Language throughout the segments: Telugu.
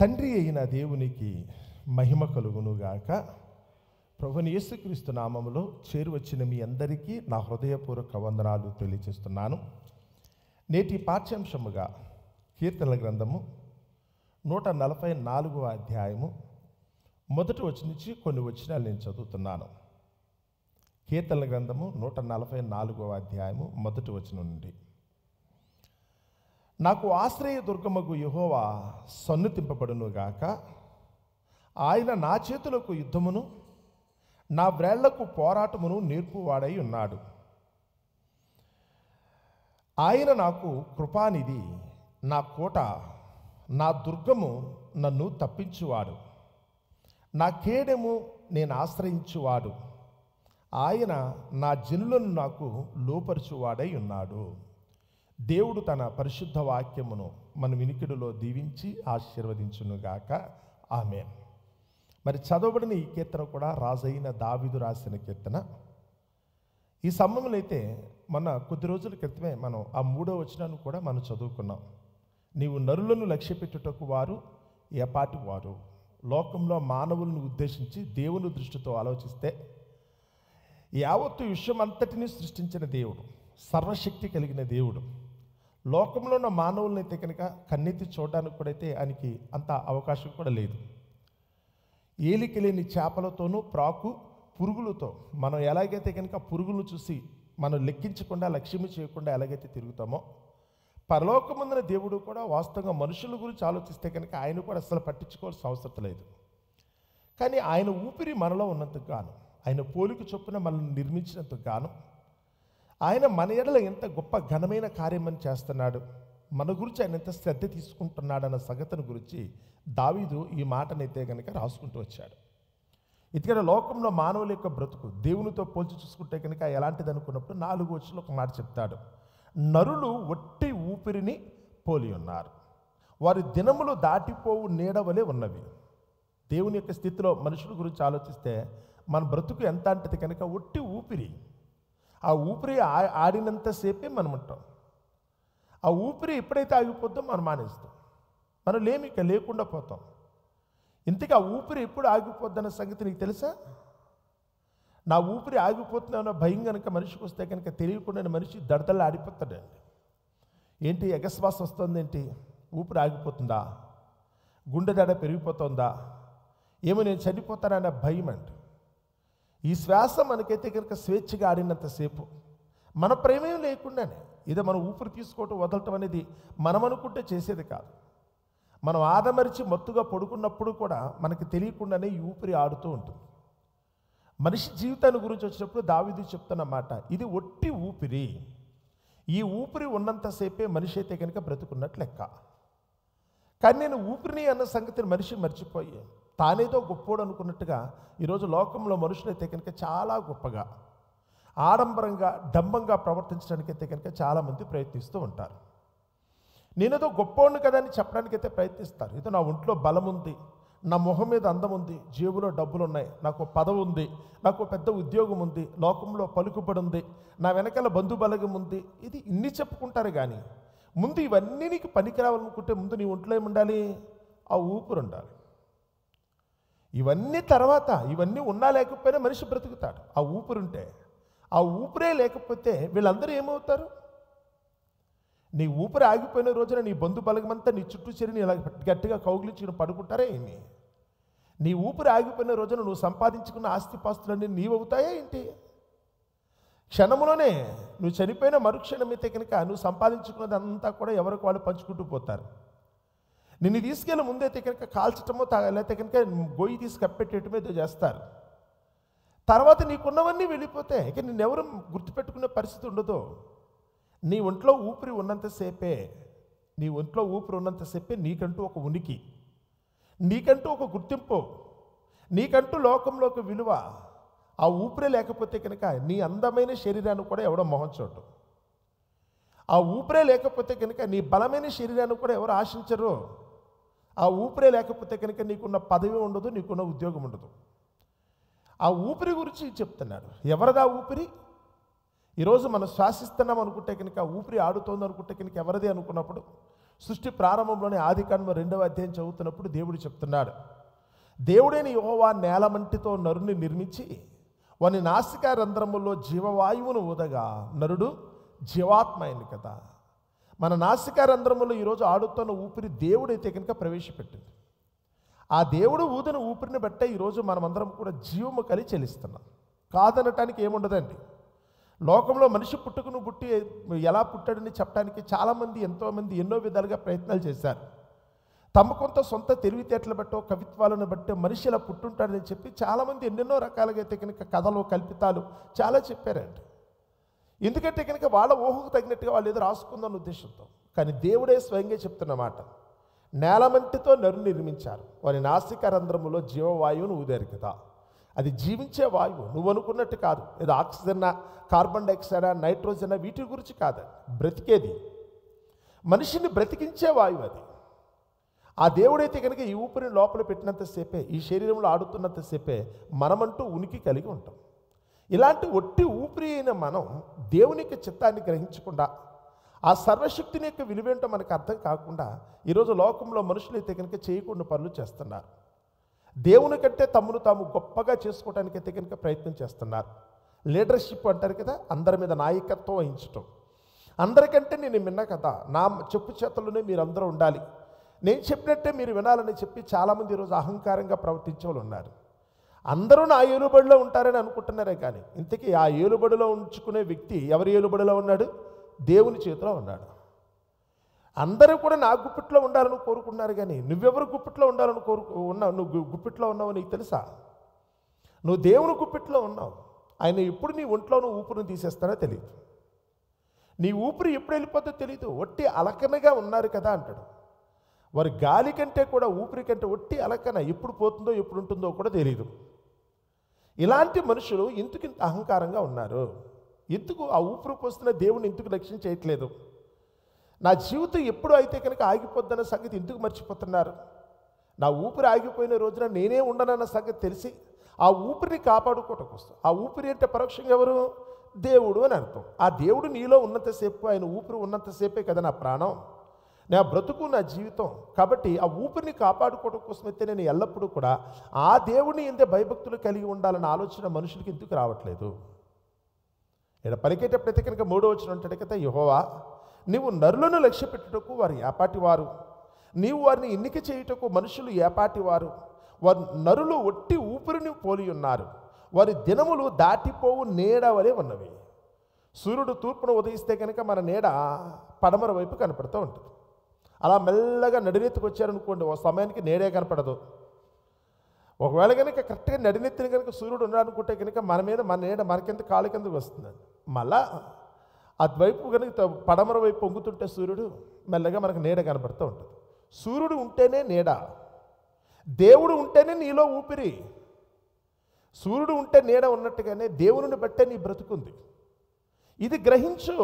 తండ్రి అయిన దేవునికి మహిమ కలుగునుగాక. ప్రభువైన యేసుక్రీస్తు నామములో చేరువచ్చిన మీ అందరికీ నా హృదయపూర్వక వందనాలు తెలియజేస్తున్నాను. నేటి పాఠ్యాంశముగా కీర్తనల గ్రంథము 144వ అధ్యాయము మొదటి వచనం నుంచి కొన్ని వచనాలు నేను చదువుతున్నాను. కీర్తనల గ్రంథము 144వ అధ్యాయము మొదటి వచనం నుండి. నాకు ఆశ్రయ దుర్గమగు యెహోవా సన్నుతింపబడునుగాక. ఆయన నా చేతులకు యుద్ధమును నా వ్రేళ్లకు పోరాటమును నేర్పువాడై ఉన్నాడు. ఆయన నాకు కృపానిధి, నా కోట, నా దుర్గము, నన్ను తప్పించువాడు, నా కేడెము, నేను ఆశ్రయించువాడు. ఆయన నా జనులను నాకు లోపరుచువాడై ఉన్నాడు. దేవుడు తన పరిశుద్ధ వాక్యమును మన వినికిడిలో దీవించి ఆశీర్వదించునుగాక. ఆమేన్. మరి చదవబడిన ఈ కీర్తన కూడా రాజైన దావీదు రాసిన కీర్తన. ఈ సమయంలో అయితే కొద్ది రోజుల క్రితమే మనం ఆ 3వ వచనాన్ని కూడా మనం చదువుకున్నాం. నీవు నరులను లక్ష్యపెట్టుటకు వారు ఏపాటి వారు. లోకంలో మానవులను ఉద్దేశించి దేవుని దృష్టితో ఆలోచిస్తే యావత్తు విశ్వం అంతటినీ సృష్టించిన దేవుడు, సర్వశక్తి కలిగిన దేవుడు, లోకంలో ఉన్న మానవులను అయితే కనుక కన్నెత్తి చూడడానికి కూడా అయితే ఆయనకి అంత అవకాశం కూడా లేదు. ఏలిక లేని చేపలతోనూ ప్రాకు పురుగులతో మనం ఎలాగైతే కనుక పురుగులను చూసి మనం లెక్కించకుండా లక్ష్యము చేయకుండా ఎలాగైతే తిరుగుతామో, పరలోకమందున దేవుడు కూడా వాస్తవంగా మనుషుల గురించి ఆలోచిస్తే కనుక ఆయన కూడా అసలు పట్టించుకోవాల్సిన అవసరం లేదు. కానీ ఆయన ఊపిరి మనలో ఉన్నందుకు గాను, ఆయన పోలిక చొప్పున మనల్ని నిర్మించినందుకు గాను, ఆయన మన ఎడల ఎంత గొప్ప ఘనమైన కార్యమని చేస్తున్నాడు, మన గురించి ఆయన ఎంత శ్రద్ధ తీసుకుంటున్నాడన్న సంగతిని గురించి దావీదు ఈ మాటనైతే కనుక రాసుకుంటూ వచ్చాడు. ఇదిగో లోకంలో మానవుల యొక్క బ్రతుకు దేవునితో పోల్చి చూసుకుంటే కనుక ఎలాంటిది అనుకున్నప్పుడు 4వ వచనంలో ఒక మాట చెప్తాడు. నరులు ఒట్టి ఊపిరిని పోలి ఉన్నారు, వారి దినములు దాటిపోవు నీడవలే ఉన్నవి. దేవుని యొక్క స్థితిలో మనుషుల గురించి ఆలోచిస్తే మన బ్రతుకు ఎంత అంటది కనుక ఒట్టి ఊపిరి. ఆ ఊపిరి ఆడినంతసేపే మనం ఉంటాం. ఆ ఊపిరి ఎప్పుడైతే ఆగిపోద్దో మనం మానేస్తాం, మనం ఇక లేకుండా పోతాం. ఇంతకీ ఆ ఊపిరి ఎప్పుడు ఆగిపోద్దన్న సంగతి నీకు తెలుసా? నా ఊపిరి ఆగిపోతుందన్న భయం కనుక మనిషికి వస్తే కనుక తెలియకుండా మనిషి దడదల్లా ఆడిపోతాడండి. ఏంటి ఎగశ్వాస వస్తుంది, ఏంటి ఊపిరి ఆగిపోతుందా, గుండె దడ పెరిగిపోతుందా, ఏమో నేను చనిపోతానన్న భయం అండి. ఈ శ్వాస మనకైతే కనుక స్వేచ్ఛగా ఆడినంతసేపు మన ప్రేమేం లేకుండానే ఇదే మనం ఊపిరి తీసుకోవటం వదలటం అనేది మనం అనుకుంటే చేసేది కాదు. మనం ఆదమరిచి మత్తుగా పడుకున్నప్పుడు కూడా మనకి తెలియకుండానే ఈ ఊపిరి ఆడుతూ ఉంటుంది. మనిషి జీవితాన్ని గురించి వచ్చినప్పుడు దావీదు చెప్తున్నమాట, ఇది ఒట్టి ఊపిరి. ఈ ఊపిరి ఉన్నంతసేపే మనిషి అయితే కనుక బ్రతుకున్నట్లు లెక్క. కానీ నేను ఊపిరిని అన్న సంగతిని మనిషి మర్చిపోయి తానేదో గొప్పోడు అనుకున్నట్టుగా ఈరోజు లోకంలో మనుషులైతే కనుక చాలా గొప్పగా ఆడంబరంగా డంబంగా ప్రవర్తించడానికైతే కనుక చాలామంది ప్రయత్నిస్తూ ఉంటారు. నేనేదో గొప్పోడిని కదా అని చెప్పడానికైతే ప్రయత్నిస్తారు. ఏదో నా ఒంట్లో బలం ఉంది, నా మొహం మీద అందం ఉంది, జేబులో డబ్బులు ఉన్నాయి, నాకు పదవి ఉంది, నాకు పెద్ద ఉద్యోగం ఉంది, లోకంలో పలుకుబడి ఉంది, నా వెనకాల బంధుబలగం ఉంది, ఇది ఇన్ని చెప్పుకుంటారు. కానీ ముందు ఇవన్నీ నీకు పనికిరావాలనుకుంటే ముందు నీ ఒంట్లో ఏముండాలి? ఆ ఊపిరి ఉండాలి. ఇవన్నీ తర్వాత ఇవన్నీ ఉన్నా లేకపోయినా మనిషి బ్రతుకుతాడు ఆ ఊపిరి ఉంటే. ఆ ఊపిరే లేకపోతే వీళ్ళందరూ ఏమవుతారు? నీ ఊపిరి ఆగిపోయిన రోజున నీ బంధు బలగమంతా నీ చుట్టూ చేరి ఇలా గట్టిగా కౌగిలించి పడుకుంటారా ఏంటి? నీ ఊపిరి ఆగిపోయిన రోజున నువ్వు సంపాదించుకున్న ఆస్తిపాస్తులన్నీ నీవవుతాయా ఏంటి? క్షణంలోనే నువ్వు చనిపోయిన మరుక్షణమైతే కనుక నువ్వు సంపాదించుకున్నదంతా కూడా ఎవరికి వాళ్ళు పంచుకుంటూ పోతారు. నిన్ను తీసుకెళ్ళి ముందైతే కనుక కాల్చటమో లేకపోతే కనుక గొయ్యి తీసి కప్పెట్టేయటమో ఏదో చేస్తారు. తర్వాత నీకున్నవన్నీ వెళ్ళిపోతే ఇక నిన్నెవరు గుర్తుపెట్టుకునే పరిస్థితి ఉండదు. నీ ఒంట్లో ఊపిరి ఉన్నంతసేపే నీకంటూ ఒక ఉనికి, నీకంటూ ఒక గుర్తింపు, నీకంటూ లోకంలో ఒక విలువ. ఆ ఊపిరే లేకపోతే కనుక నీ అందమైన శరీరాన్ని కూడా ఎవడో మొహం చూడు. ఆ ఊపిరే లేకపోతే కనుక నీ బలమైన శరీరాన్ని కూడా ఎవరు ఆశించరు. ఆ ఊపిరే లేకపోతే కనుక నీకున్న పదవి ఉండదు, నీకున్న ఉద్యోగం ఉండదు. ఆ ఊపిరి గురించి చెప్తున్నాడు. ఎవరిదా ఊపిరి? ఈరోజు మనం శ్వాసిస్తున్నాం అనుకుంటే కనుక ఊపిరి ఆడుతోంది అనుకుంటే కనుక ఎవరిది అనుకున్నప్పుడు సృష్టి ప్రారంభంలోనే ఆదికాండం 2వ అధ్యాయం చదువుతున్నప్పుడు దేవుడు చెప్తున్నాడు, దేవుడైన యెహోవా నేలమంటితో నరుని నిర్మించి వాని నాసికా రంధ్రములో జీవవాయువును ఊదగా నరుడు జీవాత్మ అయింది కదా. మన నాసికా రంధ్రములో ఈరోజు ఆడుతున్న ఊపిరి దేవుడైతే కనుక ప్రవేశపెట్టింది. ఆ దేవుడు ఊదిన ఊపిరిని బట్టే ఈరోజు మనమందరం కూడా జీవము కలిగి చెల్లిస్తున్నాం. కాదనటానికి ఏముండదండి. లోకంలో మనిషి పుట్టుకును పుట్టి ఎలా పుట్టాడని చెప్పడానికి చాలామంది ఎంతోమంది ఎన్నో విధాలుగా ప్రయత్నాలు చేశారు. తమ కొంత సొంత తెలివితేటలు బట్టో కవిత్వాలను బట్టో మనిషి ఇలా పుట్టుంటాడని చెప్పి చాలామంది ఎన్నెన్నో రకాలుగా అయితే కనుక కథలు కల్పితాలు చాలా చెప్పారండి. ఎందుకంటే కనుక వాళ్ళ ఊహకు తగినట్టుగా వాళ్ళు ఏదో రాసుకుందన్న ఉద్దేశంతో. కానీ దేవుడే స్వయంగా చెప్తున్నమాట, నేలమంటితో నరుని నిర్మించారు, వారి నాసికా రంధ్రములో జీవవాయువును ఊదారు కదా. అది జీవించే వాయువు, నువ్వు అనుకున్నట్టు కాదు. ఏదో ఆక్సిజన్, కార్బన్ డైఆక్సైడ్, నైట్రోజన్ వీటి గురించి కాదు. బ్రతికేది, మనిషిని బ్రతికించే వాయువు అది. ఆ దేవుడైతే కనుక ఈ ఊపిరిని లోపల పెట్టినంతసేపే, ఈ శరీరంలో ఆడుతున్నంతసేపే మనమంటూ ఉనికి కలిగి ఉంటాం. ఇలాంటి ఒట్టి ఊపిరి అయిన మనం దేవుని యొక్క చిత్తాన్ని గ్రహించకుండా, ఆ సర్వశక్తిని యొక్క విలువేంటో మనకు అర్థం కాకుండా ఈరోజు లోకంలో మనుషులైతే కనుక చేయకుండా పనులు చేస్తున్నారు. దేవుని కంటే తమను తాము గొప్పగా చేసుకోవడానికైతే కనుక ప్రయత్నం చేస్తున్నారు. లీడర్షిప్ అంటారు కదా, అందరి మీద నాయకత్వం వహించటం. అందరికంటే నేను విన్నా కదా, నా చెప్పు చేతల్లోనే మీరందరూ ఉండాలి, నేను చెప్పినట్టే మీరు వినాలని చెప్పి చాలామంది ఈరోజు అహంకారంగా ప్రవర్తించే వాళ్ళు ఉన్నారు. అందరూ నా ఏలుబడిలో ఉంటారని అనుకుంటున్నారే కానీ ఇంతకీ ఆ ఏలుబడిలో ఉంచుకునే వ్యక్తి ఎవరి ఏలుబడిలో ఉన్నాడు? దేవుని చేతిలో ఉన్నాడు. అందరూ కూడా నా గుప్పిట్లో ఉండాలని కోరుకున్నారు కానీ నువ్వెవరు గుప్పిట్లో ఉండాలని నువ్వు గుప్పిట్లో ఉన్నావు నీకు తెలుసా? నువ్వు దేవుని గుప్పిట్లో ఉన్నావు. ఆయన ఎప్పుడు నీ ఒంట్లో నువ్వు ఊపిరిని తీసేస్తానో తెలియదు. నీ ఊపిరి ఎప్పుడు వెళ్ళిపోతుందో తెలియదు. ఒట్టి అలకనగా ఉన్నారు కదా అంటాడు. వారి గాలి కంటే కూడా ఊపిరి కంటే ఒట్టి అలకన ఎప్పుడు పోతుందో ఎప్పుడు ఉంటుందో కూడా తెలియదు. ఇలాంటి మనుషులు ఎందుకు ఇంత అహంకారంగా ఉన్నారు? ఎందుకు ఆ ఊపిరి పోస్తున్న దేవుని ఎందుకు లక్ష్యం చేయట్లేదు? నా జీవితం ఎప్పుడు అయితే కనుక ఆగిపోద్దన్న సంగతి ఎందుకు మర్చిపోతున్నారు? నా ఊపిరి ఆగిపోయిన రోజున నేనే ఉండనన్న సంగతి తెలిసి ఆ ఊపిరిని కాపాడుకోవటం కోసం, ఆ ఊపిరి అంటే పరోక్షంగా ఎవరు? దేవుడు అని అర్థం. ఆ దేవుడు నీలో ఉన్నంతసేపు, ఆయన ఊపిరి ఉన్నంతసేపే కదా నా ప్రాణం, నా బ్రతుకు, నా జీవితం. కాబట్టి ఆ ఊపిరిని కాపాడుకోవడం కోసం అయితే నేను ఎల్లప్పుడూ కూడా ఆ దేవుడిని ఎందే భయభక్తులు కలిగి ఉండాలన్న ఆలోచన మనుషులకి ఎందుకు రావట్లేదు? ఇక్కడ పలికేటప్పుడైతే కనుక 3వ వచనం అంటాడు కదా, యెహోవా నీవు నరులను లక్ష్య పెట్టుటకు వారు ఏపాటివారు, నీవు వారిని ఎన్నిక చేయుటకు మనుషులు ఏపాటివారు. వారు నరులు ఒట్టి ఊపిరిని పోలి ఉన్నారు, వారి దినములు దాటిపోవు నీడ వలె ఉన్నవి. సూర్యుడు తూర్పును ఉదయిస్తే కనుక మన నీడ పడమర వైపు కనపడుతూ ఉంటుంది. అలా మెల్లగా నడినెత్తుకు వచ్చారనుకోండి, ఓ సమయానికి నీడే కనపడదు. ఒకవేళ కనుక కరెక్ట్గా నడినెత్తిన కనుక సూర్యుడు ఉన్నాడనుకుంటే కనుక మన మీద మన నీడ మనకింత కాళ్ళ కిందకు వస్తుందండి. మళ్ళా అటువైపు కనుక పడమర వైపు పొంగుతుంటే సూర్యుడు మెల్లగా మనకు నీడ కనపడుతూ ఉంటుంది. సూర్యుడు ఉంటేనే నీడ, దేవుడు ఉంటేనే నీలో ఊపిరి. సూర్యుడు ఉంటే నీడ ఉన్నట్టుగానే దేవుని బట్టే నీ బ్రతుకుంది. ఇది గ్రహించు.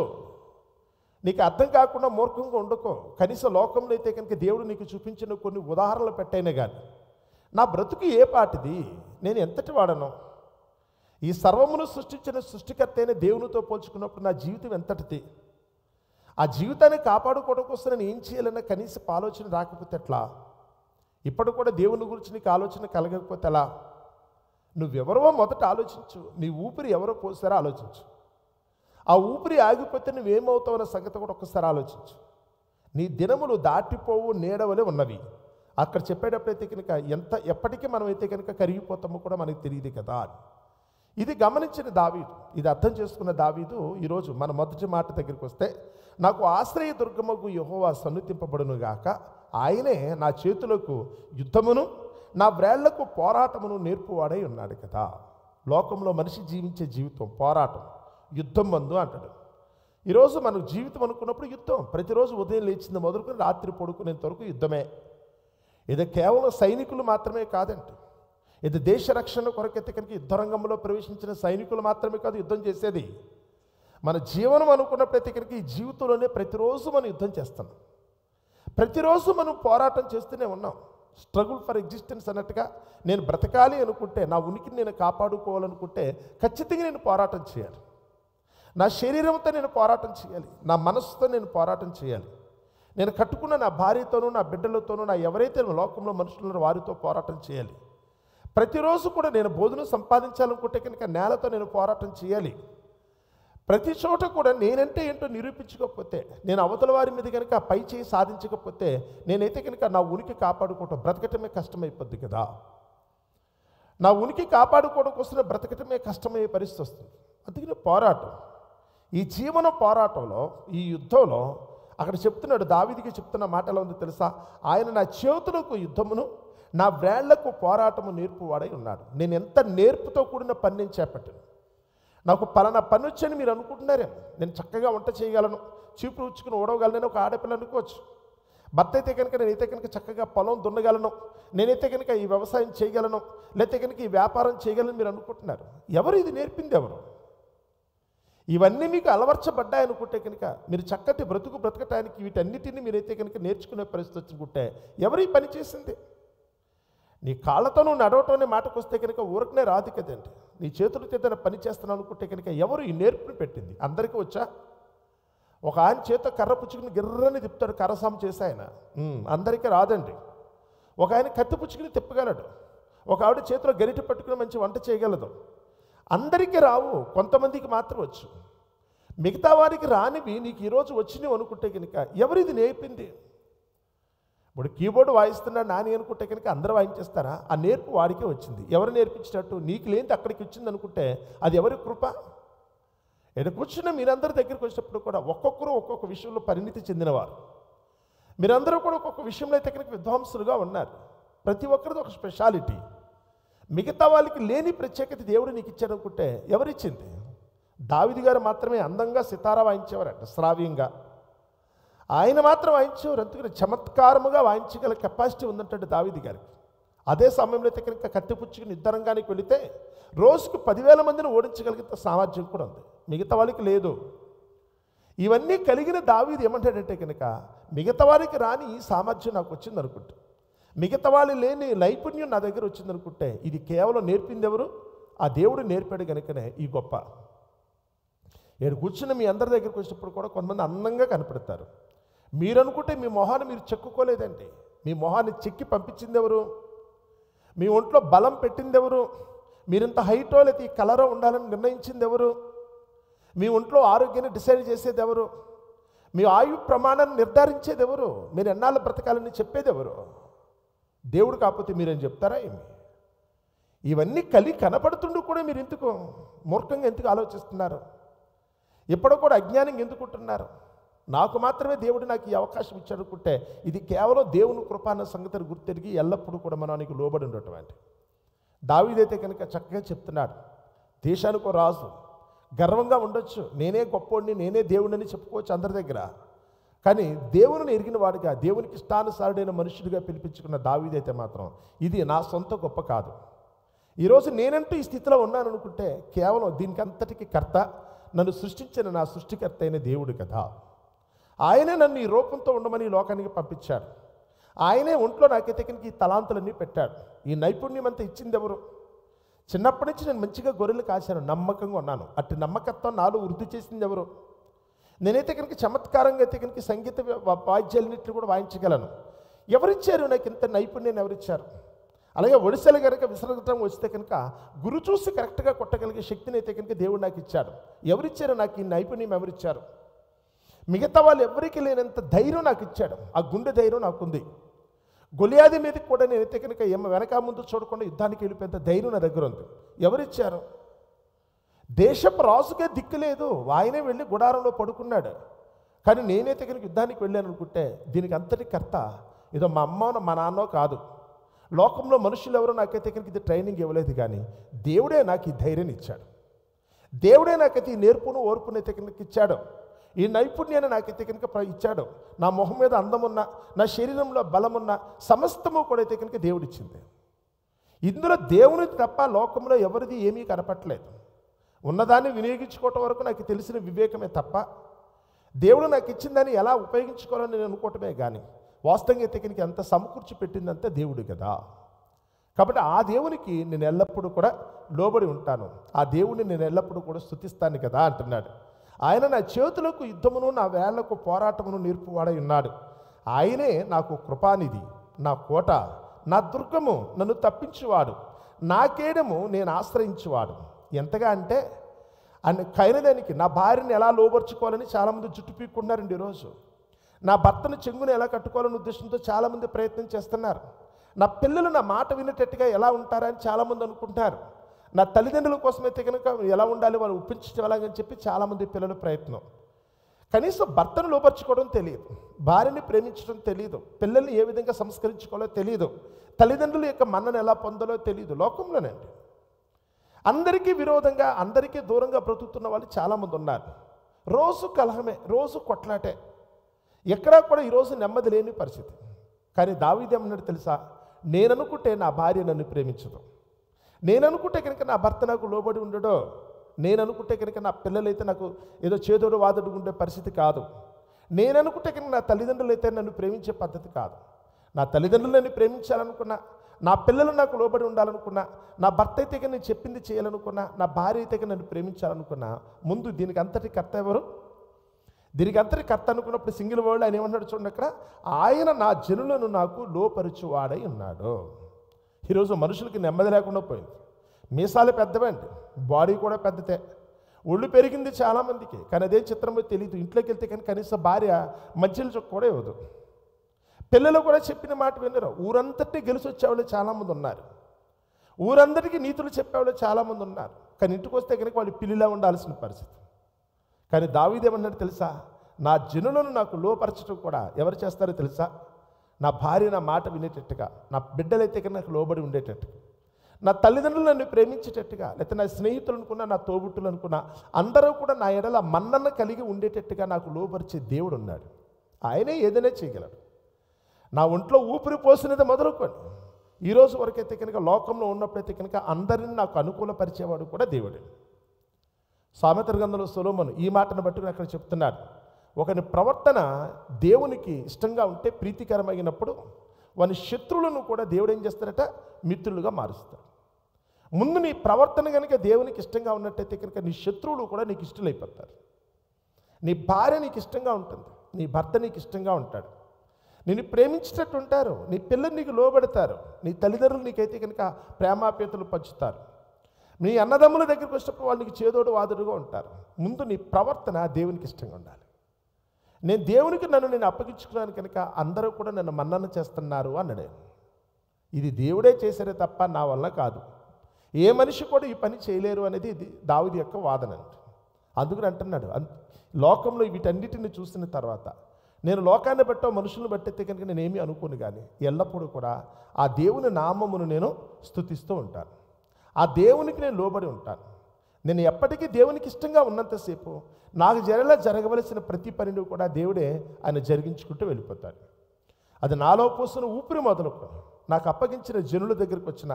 నీకు అర్థం కాకుండా మూర్ఖంగా ఉండకో. కనీసం లోకంలో అయితే కనుక దేవుడు నీకు చూపించిన కొన్ని ఉదాహరణలు పెట్టైనా కానీ నా బ్రతుకు ఏ పాటిది, నేను ఎంతటి వాడను, ఈ సర్వమును సృష్టించిన సృష్టికర్త అయిన దేవునితో పోల్చుకున్నప్పుడు నా జీవితం ఎంతటిది, ఆ జీవితాన్ని కాపాడుకోవడం కోసం నేను ఏం చేయాలన్న కనీసం ఆలోచన రాకపోతే ఎట్లా? ఇప్పుడు కూడా దేవుని గురించి నీకు ఆలోచన కలగకపోతే ఎలా? నువ్వెవరో మొదట ఆలోచించు. నీ ఊపిరి ఎవరో పోసారో ఆలోచించు. ఆ ఊపిరి ఆగిపోతే నువ్వేమవుతావు అన్న సంగతి కూడా ఒక్కసారి ఆలోచించు. నీ దినములు దాటిపోవు నీడవలే ఉన్నవి. అక్కడ చెప్పేటప్పుడైతే కనుక ఎప్పటికీ మనం అయితే కనుక కరిగిపోతామో కూడా మనకు తెలియదు కదా. ఇది గమనించిన దావీదు, ఇది అర్థం చేసుకున్న దావీదు ఈరోజు మన మొదటి మాట దగ్గరికి వస్తే, నాకు ఆశ్రయ దుర్గమగు యెహోవా సన్నుతింపబడును గాక, ఆయనే నా చేతులకు యుద్ధమును నా వ్రేళ్లకు పోరాటమును నేర్పువాడై ఉన్నాడు కదా. లోకంలో మనిషి జీవించే జీవితం పోరాటం, యుద్ధం మందు అంటాడు. ఈరోజు మనకు జీవితం అనుకున్నప్పుడు యుద్ధం. ప్రతిరోజు ఉదయం లేచింది మొదలుకొని రాత్రి పడుకునేంత వరకు యుద్ధమే. ఇది కేవలం సైనికులు మాత్రమే కాదండి. ఇది దేశ రక్షణ కొరకైతే కనుక యుద్ధ రంగంలో ప్రవేశించిన సైనికులు మాత్రమే కాదు యుద్ధం చేసేది. మన జీవనం అనుకున్నప్పుడైతే కనుక ఈ జీవితంలోనే ప్రతిరోజు మనం యుద్ధం చేస్తున్నాం. ప్రతిరోజు మనం పోరాటం చేస్తూనే ఉన్నాం. స్ట్రగుల్ ఫర్ ఎగ్జిస్టెన్స్ అన్నట్టుగా నేను బ్రతకాలి అనుకుంటే, నా ఉనికిని నేను కాపాడుకోవాలనుకుంటే ఖచ్చితంగా నేను పోరాటం చేయాలి. నా శరీరంతో నేను పోరాటం చేయాలి, నా మనస్సుతో నేను పోరాటం చేయాలి. నేను కట్టుకున్న నా భార్యతోనూ నా బిడ్డలతోనూ నా ఎవరైతే లోకంలో మనుషులను వారితో పోరాటం చేయాలి. ప్రతిరోజు కూడా నేను భోజనం సంపాదించాలనుకుంటే కనుక నేలతో నేను పోరాటం చేయాలి. ప్రతి చోట కూడా నేనంటే ఏంటో నిరూపించకపోతే, నేను అవతల వారి మీద కనుక పై చేయి సాధించకపోతే, నేనైతే కనుక నా ఉనికి కాపాడుకోవటం బ్రతకటమే కష్టమైపోద్ది కదా. నా ఉనికి కాపాడుకోవడం కోసం బ్రతకటమే కష్టమయ్యే పరిస్థితి వస్తుంది. అందుకని పోరాటం, ఈ జీవన పోరాటంలో, ఈ యుద్ధంలో అక్కడ చెప్తున్నాడు, దావీదుకి చెప్తున్న మాట ఎలా ఉంది తెలుసా? ఆయన నా చేతులకు యుద్ధమును నా వేళ్లకు పోరాటము నేర్పువాడై ఉన్నాడు. నేను ఎంత నేర్పుతో కూడిన పని నేను చేపట్టాను. నాకు పలానా పని వచ్చని మీరు అనుకుంటున్నారేమో. నేను చక్కగా వంట చేయగలను, చీపురు ఉచ్చుకుని ఓడవగలను, ఒక ఆడపిల్ల అనుకోవచ్చు. భర్త అయితే కనుక నేనైతే కనుక చక్కగా పొలం దున్నగలను, నేనైతే కనుక ఈ వ్యవసాయం చేయగలను, లేకపోతే కనుక ఈ వ్యాపారం చేయగలను మీరు అనుకుంటున్నారు. ఎవరు ఇది నేర్పింది? ఎవరు? ఇవన్నీ మీకు అలవర్చబడ్డాయనుకుంటే కనుక మీరు చక్కటి బ్రతకటానికి వీటన్నిటిని మీరైతే కనుక నేర్చుకునే పరిస్థితి వచ్చుకుంటే ఎవరు ఈ పని చేసింది? నీ కాళ్ళతో నువ్వు నడవటం అనే మాటకు వస్తే కనుక ఊరకనే రాదు కదండి. నీ చేతుల చేత పని చేస్తున్నావు అనుకుంటే కనుక ఎవరు ఈ నేర్పుని పెట్టింది? అందరికీ వచ్చా? ఒక ఆయన చేత కర్ర పుచ్చుకుని గిర్రని తిప్పుతాడు, కర్రసాము చేసి ఆయన. అందరికీ రాదండి. ఒక ఆయన కత్తి పుచ్చుకుని తిప్పగలడు, ఒక ఆవిడ చేతిలో గరిటె పట్టుకుని మంచి వంట చేయగలదు. అందరికీ రావు, కొంతమందికి మాత్రం వచ్చు. మిగతా వారికి రానివి నీకు ఈరోజు వచ్చినవి అనుకుంటే కనుక ఎవరు ఇది నేర్పింది? ఇప్పుడు కీబోర్డు వాయిస్తున్నాడు నాని అనుకుంటే కనుక అందరూ వాయించేస్తారా? ఆ నేర్పు వాడికే వచ్చింది. ఎవరు నేర్పించినట్టు? నీకు లేనిది అక్కడికి వచ్చింది అనుకుంటే అది ఎవరి కృప? ఇక్కడ కూర్చున్న మీరందరి దగ్గరికి వచ్చినప్పుడు కూడా ఒక్కొక్కరు ఒక్కొక్క విషయంలో పరిణితి చెందినవారు. మీరందరూ కూడా ఒక్కొక్క విషయంలో అయితే కనుక విద్వాంసులుగా ఉన్నారు. ప్రతి ఒక్కరిది ఒక స్పెషాలిటీ. మిగతా వాళ్ళకి లేని ప్రత్యేకత దేవుడు నీకు ఇచ్చాడనుకుంటే ఎవరిచ్చింది? దావీదు గారు మాత్రమే అందంగా సితారా వాయించేవారట, శ్రావ్యంగా. ఆయన మాత్రం వాయించేవారు. అందుకని చమత్కారముగా వాయించగల కెపాసిటీ ఉందంటే దావీదు గారికి. అదే సమయంలో అయితే కనుక కత్తిపుచ్చుకుని యుద్ధరంగానికి వెళితే రోజుకు 10,000 మందిని ఓడించగలిగిన సామర్థ్యం కూడా ఉంది, మిగతా వాళ్ళకి లేదు. ఇవన్నీ కలిగిన దావీదు ఏమంటాడంటే కనుక మిగతా వారికి రాని ఈ సామర్థ్యం నాకు వచ్చింది అనుకుంటా, మిగతా వాళ్ళు లేని నైపుణ్యం నా దగ్గర వచ్చిందనుకుంటే ఇది కేవలం నేర్పింది ఎవరు? ఆ దేవుడు నేర్పాడు కనుకనే ఈ గొప్ప. నేను కూర్చున్న మీ అందరి దగ్గరికి వచ్చినప్పుడు కూడా కొంతమంది అందంగా కనపడతారు. మీరు అనుకుంటే మీ మొహాన్ని మీరు చెక్కుకోలేదండి. మీ మొహాన్ని చెక్కి పంపించింది ఎవరు? మీ ఒంట్లో బలం పెట్టింది ఎవరు? మీరింత హైటో లేకపోతే ఈ కలరో ఉండాలని నిర్ణయించింది ఎవరు? మీ ఒంట్లో ఆరోగ్యాన్ని డిసైడ్ చేసేది ఎవరు? మీ ఆయు ప్రమాణాన్ని నిర్ధారించేది ఎవరు? మీరు ఎన్నాళ్ళు బ్రతకాలని చెప్పేది ఎవరు? దేవుడు కాకపోతే మీరేం చెప్తారా ఏమి? ఇవన్నీ కనపడుతుండూ కూడా మీరు ఎందుకు మూర్ఖంగా ఎందుకు ఆలోచిస్తున్నారు? ఎప్పుడో కూడా అజ్ఞానంగా ఎందుకుంటున్నారు? నాకు మాత్రమే దేవుడు నాకు ఈ అవకాశం ఇచ్చాడుకుంటే ఇది కేవలం దేవుని కృప అన్న సంగతిని గుర్తెరిగి ఎల్లప్పుడూ కూడా మనకి లోబడి ఉండటం. దావీదైతే కనుక చక్కగా చెప్తున్నాడు, దేశానికో రాజు, గర్వంగా ఉండొచ్చు, నేనే గొప్పోడిని, నేనే దేవుడిని చెప్పుకోవచ్చు అందరి దగ్గర. కానీ దేవుని ఎరిగిన వాడిగా, దేవునికి ఇష్టానుసారుడైన మనుషుడిగా పిలిపించుకున్న దావీదైతే మాత్రం ఇది నా సొంత గొప్ప కాదు, ఈరోజు నేనంటూ ఈ స్థితిలో ఉన్నాను అనుకుంటే కేవలం దీనికి అంతటికి కర్త, నన్ను సృష్టించిన నా సృష్టికర్త అయిన దేవుడు కదా. ఆయనే నన్ను ఈ రూపంతో ఉండమని ఈ లోకానికి పంపించాడు. ఆయనే ఒంట్లో నాకైతే కనుక ఈ తలాంతులన్నీ పెట్టాడు. ఈ నైపుణ్యం అంతా ఇచ్చింది ఎవరు? చిన్నప్పటి నుంచి నేను మంచిగా గొర్రెలు కాశాను, నమ్మకంగా ఉన్నాను. అట్టి నమ్మకత్వం నాలో వృద్ధి చేసింది ఎవరు? నేనైతే కనుక చమత్కారంగా అయితే కనుక సంగీత వాయిద్యాలన్నింటినీ కూడా వాయించగలను. ఎవరిచ్చారు నాకు ఇంత నైపుణ్యాన్ని? ఎవరిచ్చారు? అలాగే ఒడిసెలు కనుక విసరగటం వస్తే కనుక గురు చూసి కరెక్ట్గా కొట్టగలిగే శక్తిని అయితే కనుక దేవుడు నాకు ఇచ్చాడు. ఎవరిచ్చారు నాకు ఈ నైపుణ్యం? ఎవరిచ్చారు? మిగతా వాళ్ళు ఎవరికి లేనంత ధైర్యం నాకు ఇచ్చాడు. ఆ గుండె ధైర్యం నాకుంది. గొలియాది మీదకి కూడా నేనైతే కనుక వెనక ముందు చూడకుండా యుద్ధానికి వెళ్ళిపోయేంత ధైర్యం నా దగ్గర ఉంది. ఎవరిచ్చారు? దేశపు రాజుకే దిక్కు లేదు, ఆయనే వెళ్ళి గుడారంలో పడుకున్నాడు. కానీ నేనైతే కనుక యుద్ధానికి వెళ్ళాను అనుకుంటే దీనికి అంతటి కర్త ఏదో మా అమ్మనో మా నాన్నో కాదు, లోకంలో మనుషులు ఎవరో నాకైతే కనుక ఇది ట్రైనింగ్ ఇవ్వలేదు. కానీ దేవుడే నాకు ఈ ధైర్యాన్ని ఇచ్చాడు. దేవుడే నాకైతే ఈ నేర్పును ఓర్పునైతే కనుక ఇచ్చాడు. ఈ నైపుణ్యాన్ని నాకైతే కనుక ఇచ్చాడు. నా మొహం మీద అందమున్న, నా శరీరంలో బలమున్న సమస్తము కూడా అయితే కనుక దేవుడిచ్చింది. ఇందులో దేవుని తప్ప లోకంలో ఎవరిది ఏమీ కనపట్లేదు. ఉన్నదాన్ని వినియోగించుకోవటం వరకు నాకు తెలిసిన వివేకమే తప్ప దేవుడు నాకు ఇచ్చిందని ఎలా ఉపయోగించుకోవాలని నేను అనుకోవటమే కానీ వాస్తవంగా అయితే కనుక ఎంత సమకూర్చి పెట్టిందంటే దేవుడు కదా. కాబట్టి ఆ దేవునికి నేను ఎల్లప్పుడూ కూడా లోబడి ఉంటాను, ఆ దేవుడిని నేను ఎల్లప్పుడూ కూడా స్తుతిస్తాను కదా అంటున్నాడు. ఆయన నా చేతులకు యుద్ధమును నా వేళ్లకు పోరాటమును నేర్పువాడై ఉన్నాడు. ఆయనే నాకు కృపానిధి, నా కోట, నా దుర్గము, నన్ను తప్పించువాడు, నా కేడము నేను ఆశ్రయించువాడు. ఎంతగా అంటే కైనదానికి నా భార్యని ఎలా లోబర్చుకోవాలని చాలామంది జుట్టు పీక్కుంటున్నారండి ఈరోజు. నా భర్తను చెంగుని ఎలా కట్టుకోవాలనే ఉద్దేశంతో చాలామంది ప్రయత్నం చేస్తున్నారు. నా పిల్లలు నా మాట వినేటట్టుగా ఎలా ఉంటారని చాలామంది అనుకుంటున్నారు. నా తల్లిదండ్రుల కోసమైతే కనుక ఎలా ఉండాలి, వాళ్ళు ఒప్పించగలని చెప్పి చాలామంది పిల్లల ప్రయత్నం. కనీసం భర్తను లోపరుచుకోవడం తెలియదు, భార్యని ప్రేమించడం తెలియదు, పిల్లల్ని ఏ విధంగా సంస్కరించుకోవాలో తెలియదు, తల్లిదండ్రుల యొక్క మన్నను ఎలా పొందాలో తెలియదు. లోకంలోనండి అందరికీ విరోధంగా, అందరికీ దూరంగా బ్రతుకుతున్న వాళ్ళు చాలామంది ఉన్నారు. రోజు కలహమే, రోజు కొట్లాటే, ఎక్కడా కూడా ఈరోజు నెమ్మది లేని పరిస్థితి. కానీ దావీదు ఏమన్నాడు తెలుసా? నేననుకుంటే నా భార్య నన్ను ప్రేమించదు, నేననుకుంటే కనుక నా భర్త నాకు లోబడి ఉండడో, నేననుకుంటే కనుక నా పిల్లలైతే నాకు ఏదో చేదోడు వాదోడు ఉండే పరిస్థితి కాదు, నేననుకుంటే కనుక నా తల్లిదండ్రులు అయితే నన్ను ప్రేమించే పద్ధతి కాదు. నా తల్లిదండ్రులు నన్ను ప్రేమించాలనుకున్నా, నా పిల్లలు నాకు లోబడి ఉండాలనుకున్నా, నా భర్త అయితే కనుక నేను చెప్పింది చేయాలనుకున్నా, నా భార్య అయితే కనుక నన్ను ప్రేమించాలనుకున్నా, ముందు దీనికి అంతటి కర్త ఎవరు? దీనికి అంతటి కర్త అనుకున్నప్పుడు సింగిల్ వర్డ్ ఆయన ఏమన్నాడు చూడండి అక్కడ, ఆయన నా జనులను నాకు లోపరుచువాడై ఉన్నాడు. ఈరోజు మనుషులకి నెమ్మది లేకుండా పోయింది. మీసాలు పెద్దవండి, బాడీ కూడా పెద్దతే, ఒళ్ళు పెరిగింది చాలామందికి, కానీ అదే చిత్రమో తెలియదు. ఇంట్లోకి వెళ్తే కానీ కనీసం భార్య మధ్యలో చొక్క కూడా ఇవ్వదు, పిల్లలు కూడా చెప్పిన మాట వినరు. ఊరంతటి గెలిచి వచ్చేవాళ్ళు చాలామంది ఉన్నారు, ఊరందరికీ నీతులు చెప్పేవాళ్ళు చాలామంది ఉన్నారు, కానీ ఇంటికి వస్తే కనుక వాళ్ళు పిల్లిలా ఉండాల్సిన పరిస్థితి. కానీ దావీదు ఏమన్నాడు తెలుసా? నా జనులను నాకు లోపరచడం కూడా ఎవరు చేస్తారో తెలుసా? నా భార్య నా మాట వినేటట్టుగా, నా బిడ్డలైతే కనుక నాకు లోబడి ఉండేటట్టుగా, నా తల్లిదండ్రులు నన్ను ప్రేమించేటట్టుగా, లేకపోతే నా స్నేహితులు అనుకున్నా, నా తోబుట్టులు అనుకున్నా, అందరూ కూడా నా ఎడల మన్నన కలిగి ఉండేటట్టుగా నాకు లోపరిచే దేవుడు ఉన్నాడు. ఆయనే ఏదైనా చేయగలడు. నా ఒంట్లో ఊపిరి పోసినది మొదలుకొని ఈరోజు వరకైతే కనుక లోకంలో ఉన్నప్పుడైతే కనుక అందరిని నాకు అనుకూలపరిచేవాడు కూడా దేవుడే. సామెతల గ్రంథంలో సొలొమోను ఈ మాటను బట్టి అక్కడ చెప్తున్నాడు, ఒకని ప్రవర్తన దేవునికి ఇష్టంగా ఉంటే, ప్రీతికరమైనప్పుడు వాని శత్రువులను కూడా దేవుడు ఏం చేస్తారట? మిత్రులుగా మారుస్తాడు. ముందు నీ ప్రవర్తన కనుక దేవునికి ఇష్టంగా ఉన్నట్టయితే కనుక నీ శత్రువులు కూడా నీకు ఇష్టలైపోతారు. నీ భార్య నీకు ఇష్టంగా ఉంటుంది, నీ భర్త నీకు ఇష్టంగా ఉంటాడు, నిన్ను ప్రేమించేటట్టు ఉంటారు, నీ పిల్లలు నీకు లోబడతారు, నీ తల్లిదండ్రులు నీకైతే కనుక ప్రేమాప్యతలు పంచుతారు, నీ అన్నదమ్ముల దగ్గరికి వచ్చినప్పుడు వాళ్ళు నీకు చేదోడు వాదుడుగా ఉంటారు. ముందు నీ ప్రవర్తన దేవునికి ఇష్టంగా ఉండాలి. నేను దేవునికి నేను అప్పగించుకున్నాను కనుక అందరూ కూడా నన్ను మన్నన చేస్తున్నారు అన్నాడు. ఇది దేవుడే చేశారే తప్ప నా వల్ల కాదు, ఏ మనిషి కూడా ఈ పని చేయలేరు అనేది ఇది దావీదు యొక్క వాదన. అందుకని అంటున్నాడు, లోకంలో వీటన్నిటిని చూసిన తర్వాత నేను లోకాన్ని బట్టో మనుషులను బట్టితే కనుక నేనేమీ అనుకోను, కానీ ఎల్లప్పుడూ కూడా ఆ దేవుని నామమును నేను స్తుతిస్తూ ఉంటాను, ఆ దేవునికి నేను లోబడి ఉంటాను. నేను ఎప్పటికీ దేవునికి ఇష్టంగా ఉన్నంతసేపు నాకు జరగవలసిన ప్రతి పనిని కూడా దేవుడే ఆయన జరిగించుకుంటూ వెళ్ళిపోతాడు. అది నాలో పోసిన ఊపిరి మొదలుకు నాకు అప్పగించిన జనుల దగ్గరికి వచ్చిన,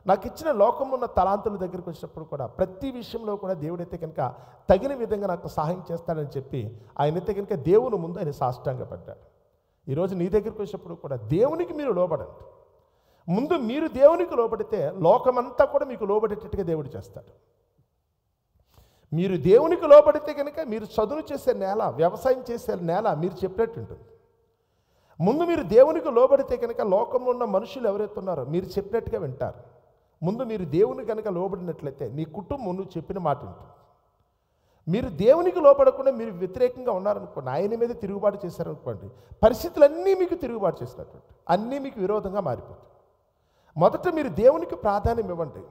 నాకు ఇచ్చిన లోకంలో ఉన్న తలాంతుల దగ్గరికి వచ్చినప్పుడు కూడా ప్రతి విషయంలో కూడా దేవుడైతే కనుక తగిన విధంగా నాకు సహాయం చేస్తాడని చెప్పి ఆయనైతే కనుక దేవుని ముందు ఆయన సాష్టాంగపడ్డాడు. ఈరోజు నీ దగ్గరికి వచ్చినప్పుడు కూడా దేవునికి మీరు లోబడండి. ముందు మీరు దేవునికి లోబడితే లోకమంతా కూడా మీకు లోబడేటట్టుగా దేవుడు చేస్తాడు. మీరు దేవునికి లోబడితే కనుక మీరు చదువు చేసే నేల, వ్యవసాయం చేసే నేల మీరు చెప్పినట్టు ఉంటుంది. ముందు మీరు దేవునికి లోబడితే కనుక లోకంలో ఉన్న మనుషులు ఎవరైతే ఉన్నారో మీరు చెప్పినట్టుగా వింటారు. ముందు మీరు దేవుని కనుక లోబడినట్లయితే నీ కుటుంబం నువ్వు చెప్పిన మాట ఉంటుంది. మీరు దేవునికి లోబడకుండా మీరు వ్యతిరేకంగా ఉన్నారనుకోండి, ఆయన మీద తిరుగుబాటు చేశారనుకోండి, పరిస్థితులన్నీ మీకు తిరుగుబాటు చేసినటువంటి, అన్నీ మీకు విరోధంగా మారిపోతాయి. మొదట మీరు దేవునికి ప్రాధాన్యం ఇవ్వండి,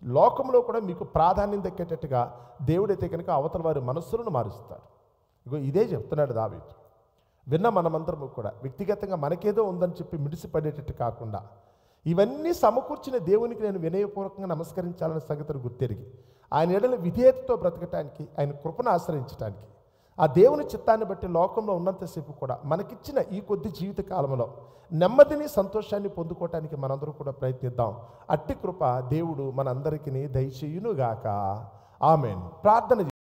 లోకంలో కూడా మీకు ప్రాధాన్యం దక్కేటట్టుగా దేవుడైతే కనుక అవతల వారి మనస్సులను మారుస్తాడు. ఇగో ఇదే చెప్తున్నాడు దావీదు. విన్న మనమందరము కూడా వ్యక్తిగతంగా మనకేదో ఉందని చెప్పి మిడిసిపడేటట్టు కాకుండా ఇవన్నీ సమకూర్చిన దేవునికి నేను వినయపూర్వకంగా నమస్కరించాలనే సంగతిని గుర్తెరిగి ఆయన ఎడల విధేయతతో బ్రతకటానికి, ఆయన కృపను ఆశ్రయించడానికి, ఆ దేవుని చిత్తాన్ని బట్టి లోకంలో ఉన్నంతసేపు కూడా మనకిచ్చిన ఈ కొద్ది జీవిత కాలంలో నెమ్మదిని, సంతోషాన్ని పొందుకోవటానికి మనందరూ కూడా ప్రయత్నిద్దాం. అట్టి కృప దేవుడు మనందరికీ దయచేయునుగాక. ఆమేన్. ప్రార్థన.